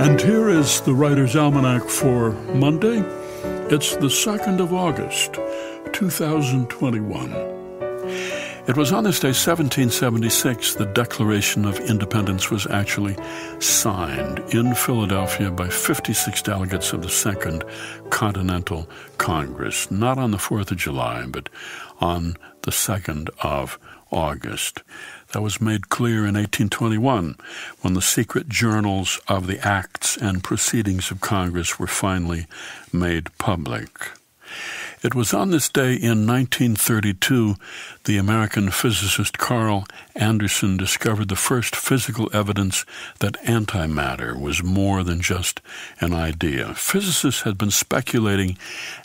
And here is the Writer's Almanac for Monday. It's the 2nd of August, 2021. It was on this day, 1776, the Declaration of Independence was actually signed in Philadelphia by 56 delegates of the Second Continental Congress, not on the 4th of July, but on the 2nd of August. That was made clear in 1821 when the secret journals of the acts and proceedings of Congress were finally made public. It was on this day in 1932 the American physicist Carl Anderson discovered the first physical evidence that antimatter was more than just an idea. Physicists had been speculating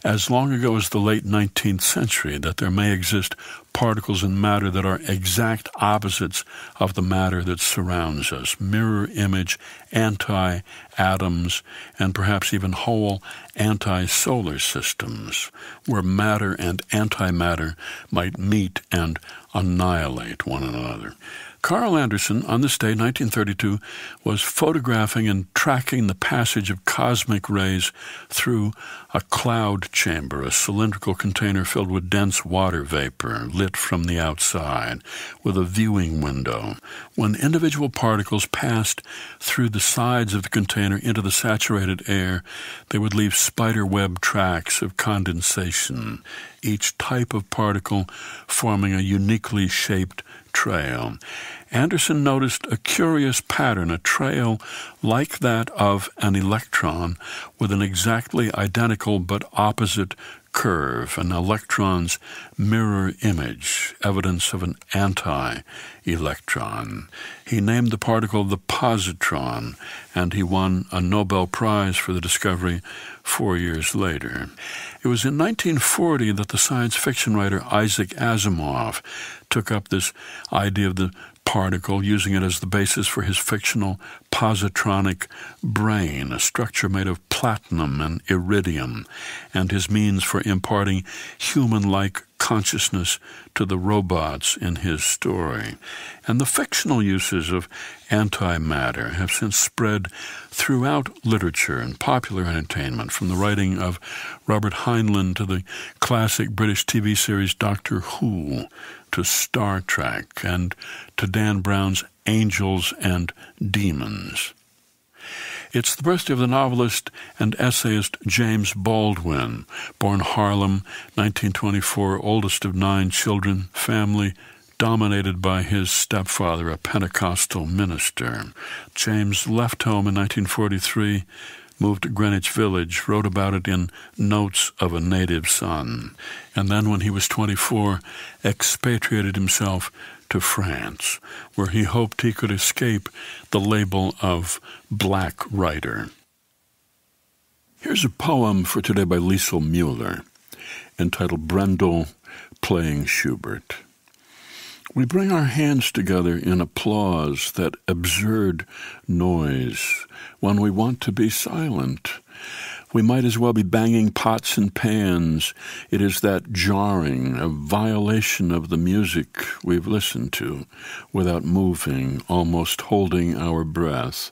as long ago as the late 19th century that there may exist particles in matter that are exact opposites of the matter that surrounds us, mirror image anti-atoms, and perhaps even whole anti-solar systems, where matter and antimatter might meet and annihilate one another. Carl Anderson, on this day, 1932, was photographing and tracking the passage of cosmic rays through a cloud chamber, a cylindrical container filled with dense water vapor, lit from the outside, with a viewing window. When individual particles passed through the sides of the container into the saturated air, they would leave spiderweb tracks of condensation, each type of particle forming a uniquely shaped trail. Anderson noticed a curious pattern, a trail like that of an electron with an exactly identical but opposite curve, an electron's mirror image, evidence of an anti-electron. He named the particle the positron, and he won a Nobel Prize for the discovery 4 years later. It was in 1940 that the science fiction writer Isaac Asimov took up this idea of the particle, using it as the basis for his fictional positronic brain, a structure made of platinum and iridium, and his means for imparting human-like consciousness to the robots in his story. And the fictional uses of antimatter have since spread throughout literature and popular entertainment, from the writing of Robert Heinlein to the classic British TV series Doctor Who, to Star Trek, and to Dan Brown's Angels and Demons. It's the birthday of the novelist and essayist James Baldwin, born Harlem, 1924, oldest of 9 children, family dominated by his stepfather, a Pentecostal minister. James left home in 1943, moved to Greenwich Village, wrote about it in Notes of a Native Son, and then when he was 24, expatriated himself to France, where he hoped he could escape the label of black writer. Here's a poem for today by Liesl Mueller, entitled Brendel Playing Schubert. We bring our hands together in applause, that absurd noise, when we want to be silent. We might as well be banging pots and pans. It is that jarring, a violation of the music we've listened to, without moving, almost holding our breath.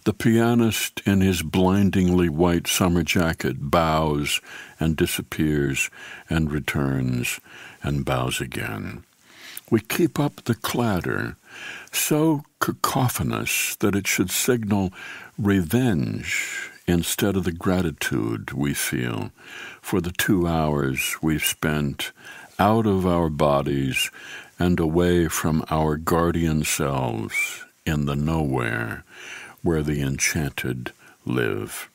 The pianist in his blindingly white summer jacket bows and disappears and returns and bows again. We keep up the clatter, so cacophonous that it should signal revenge instead of the gratitude we feel for the 2 hours we've spent out of our bodies and away from our guardian selves in the nowhere where the enchanted live.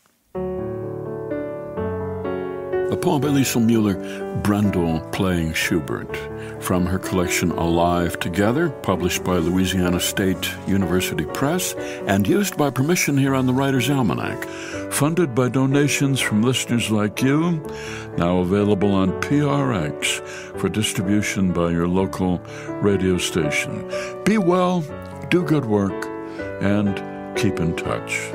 A poem by Liesl Mueller, Brendel Playing Schubert, from her collection Alive Together, published by Louisiana State University Press, and used by permission here on the Writer's Almanac. Funded by donations from listeners like you, now available on PRX for distribution by your local radio station. Be well, do good work, and keep in touch.